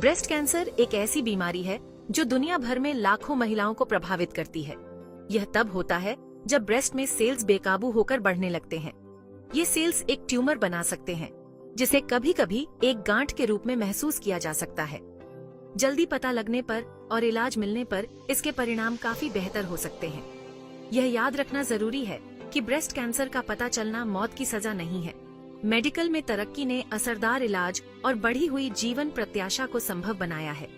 Breast cancer एक ऐसी बीमारी है जो दुनिया भर में लाखों महिलाओं को प्रभावित करती है। यह तब होता है जब ब्रेस्ट में सेल्स बेकाबू होकर बढ़ने लगते हैं। ये सेल्स एक ट्यूमर बना सकते हैं, जिसे कभी कभी एक गांठ के रूप में महसूस किया जा सकता है। जल्दी पता लगने पर और इलाज मिलने पर इसके परिणाम काफी बेहतर हो सकते हैं। यह याद रखना जरूरी है कि ब्रेस्ट कैंसर का पता चलना मौत की सजा नहीं है। मेडिकल में तरक्की ने असरदार इलाज और बढ़ी हुई जीवन प्रत्याशा को संभव बनाया है।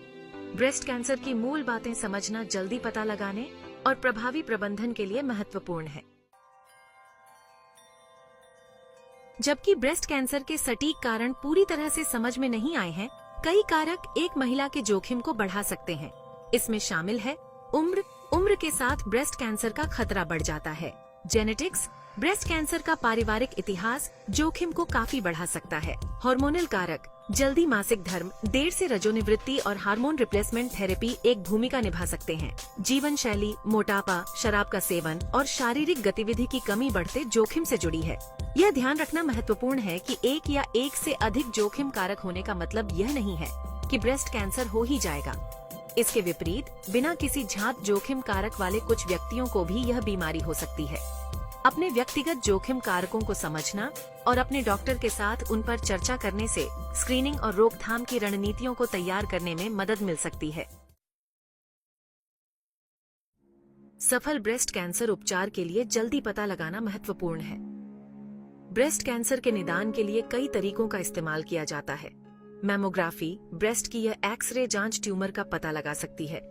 ब्रेस्ट कैंसर की मूल बातें समझना जल्दी पता लगाने और प्रभावी प्रबंधन के लिए महत्वपूर्ण है। जबकि ब्रेस्ट कैंसर के सटीक कारण पूरी तरह से समझ में नहीं आए हैं, कई कारक एक महिला के जोखिम को बढ़ा सकते हैं। इसमें शामिल है उम्र के साथ ब्रेस्ट कैंसर का खतरा बढ़ जाता है। जेनेटिक्स, ब्रेस्ट कैंसर का पारिवारिक इतिहास जोखिम को काफी बढ़ा सकता है। हार्मोनल कारक, जल्दी मासिक धर्म, देर से रजोनिवृत्ति और हार्मोन रिप्लेसमेंट थेरेपी एक भूमिका निभा सकते हैं। जीवन शैली, मोटापा, शराब का सेवन और शारीरिक गतिविधि की कमी बढ़ते जोखिम से जुड़ी है। यह ध्यान रखना महत्वपूर्ण है कि एक या एक से अधिक जोखिम कारक होने का मतलब यह नहीं है कि ब्रेस्ट कैंसर हो ही जाएगा। इसके विपरीत, बिना किसी झांत जोखिम कारक वाले कुछ व्यक्तियों को भी यह बीमारी हो सकती है। अपने व्यक्तिगत जोखिम कारकों को समझना और अपने डॉक्टर के साथ उन पर चर्चा करने से स्क्रीनिंग और रोकथाम की रणनीतियों को तैयार करने में मदद मिल सकती है। सफल ब्रेस्ट कैंसर उपचार के लिए जल्दी पता लगाना महत्वपूर्ण है। ब्रेस्ट कैंसर के निदान के लिए कई तरीकों का इस्तेमाल किया जाता है। मैमोग्राफी, ब्रेस्ट की यह एक्सरे जांच ट्यूमर का पता लगा सकती है,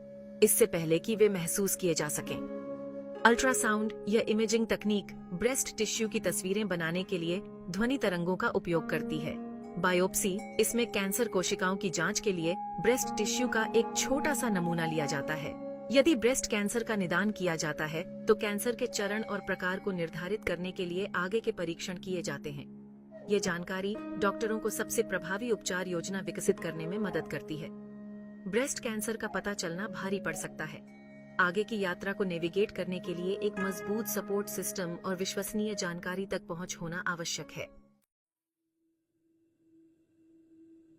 इससे पहले कि वे महसूस किए जा सकें। अल्ट्रासाउंड या इमेजिंग तकनीक ब्रेस्ट टिश्यू की तस्वीरें बनाने के लिए ध्वनि तरंगों का उपयोग करती है। बायोप्सी, इसमें कैंसर कोशिकाओं की जांच के लिए ब्रेस्ट टिश्यू का एक छोटा सा नमूना लिया जाता है। यदि ब्रेस्ट कैंसर का निदान किया जाता है तो कैंसर के चरण और प्रकार को निर्धारित करने के लिए आगे के परीक्षण किए जाते हैं। ये जानकारी डॉक्टरों को सबसे प्रभावी उपचार योजना विकसित करने में मदद करती है। ब्रेस्ट कैंसर का पता चलना भारी पड़ सकता है। आगे की यात्रा को नेविगेट करने के लिए एक मजबूत सपोर्ट सिस्टम और विश्वसनीय जानकारी तक पहुंच होना आवश्यक है।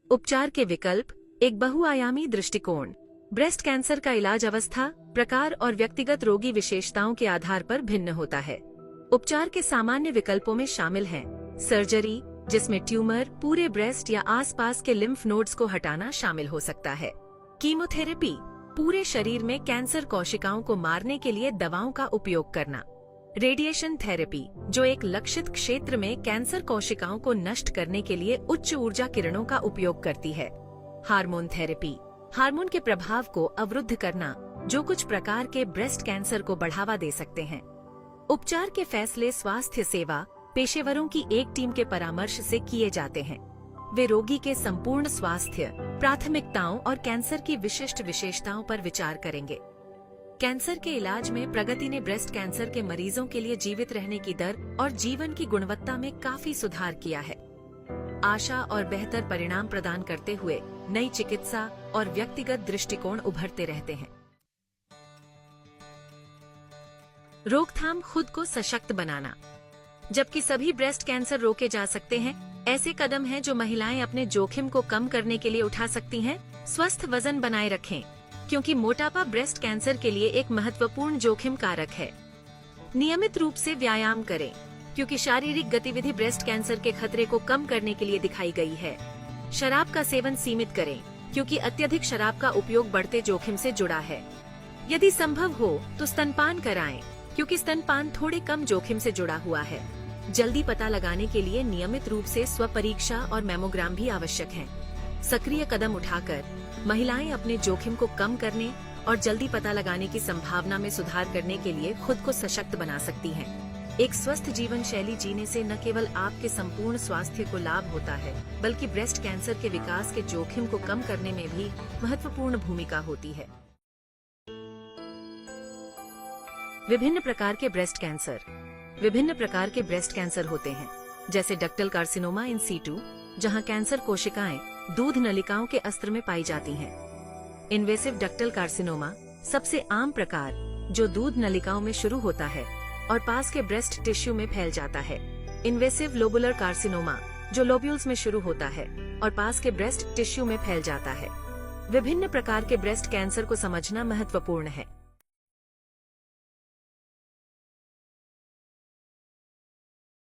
उपचार के विकल्प, एक बहुआयामी दृष्टिकोण। ब्रेस्ट कैंसर का इलाज अवस्था, प्रकार और व्यक्तिगत रोगी विशेषताओं के आधार पर भिन्न होता है। उपचार के सामान्य विकल्पों में शामिल हैं सर्जरी, जिसमें ट्यूमर, पूरे ब्रेस्ट या आसपास के लिम्फ नोड्स को हटाना शामिल हो सकता है। कीमोथेरेपी, पूरे शरीर में कैंसर कोशिकाओं को मारने के लिए दवाओं का उपयोग करना। रेडिएशन थेरेपी, जो एक लक्षित क्षेत्र में कैंसर कोशिकाओं को नष्ट करने के लिए उच्च ऊर्जा किरणों का उपयोग करती है। हार्मोन थेरेपी, हार्मोन के प्रभाव को अवरुद्ध करना, जो कुछ प्रकार के ब्रेस्ट कैंसर को बढ़ावा दे सकते हैं। उपचार के फैसले स्वास्थ्य सेवा पेशेवरों की एक टीम के परामर्श से किए जाते हैं। वे रोगी के संपूर्ण स्वास्थ्य, प्राथमिकताओं और कैंसर की विशिष्ट विशेषताओं पर विचार करेंगे। कैंसर के इलाज में प्रगति ने ब्रेस्ट कैंसर के मरीजों के लिए जीवित रहने की दर और जीवन की गुणवत्ता में काफी सुधार किया है। आशा और बेहतर परिणाम प्रदान करते हुए नई चिकित्सा और व्यक्तिगत दृष्टिकोण उभरते रहते हैं। रोकथाम, खुद को सशक्त बनाना। जबकि सभी ब्रेस्ट कैंसर रोके जा सकते हैं, ऐसे कदम हैं जो महिलाएं अपने जोखिम को कम करने के लिए उठा सकती हैं। स्वस्थ वजन बनाए रखें, क्योंकि मोटापा ब्रेस्ट कैंसर के लिए एक महत्वपूर्ण जोखिम कारक है। नियमित रूप से व्यायाम करें, क्योंकि शारीरिक गतिविधि ब्रेस्ट कैंसर के खतरे को कम करने के लिए दिखाई गई है। शराब का सेवन सीमित करें, क्योंकि अत्यधिक शराब का उपयोग बढ़ते जोखिम से जुड़ा है। यदि संभव हो तो स्तनपान कराएं, क्योंकि स्तनपान थोड़े कम जोखिम से जुड़ा हुआ है। जल्दी पता लगाने के लिए नियमित रूप से स्वपरीक्षा और मैमोग्राम भी आवश्यक हैं। सक्रिय कदम उठाकर महिलाएं अपने जोखिम को कम करने और जल्दी पता लगाने की संभावना में सुधार करने के लिए खुद को सशक्त बना सकती हैं। एक स्वस्थ जीवन शैली जीने से न केवल आपके संपूर्ण स्वास्थ्य को लाभ होता है, बल्कि ब्रेस्ट कैंसर के विकास के जोखिम को कम करने में भी महत्वपूर्ण भूमिका होती है। विभिन्न प्रकार के ब्रेस्ट कैंसर। विभिन्न प्रकार के ब्रेस्ट कैंसर होते हैं, जैसे डक्टल कार्सिनोमा इन सीटू, जहां कैंसर कोशिकाएं दूध नलिकाओं के अस्त्र में पाई जाती हैं। इन्वेसिव डक्टल कार्सिनोमा, सबसे आम प्रकार, जो दूध नलिकाओं में शुरू होता है और पास के ब्रेस्ट टिश्यू में फैल जाता है। इन्वेसिव लोबुलर कार्सिनोमा, जो लोब्यूल्स में शुरू होता है और पास के ब्रेस्ट टिश्यू में फैल जाता है। विभिन्न प्रकार के ब्रेस्ट कैंसर को समझना महत्वपूर्ण है।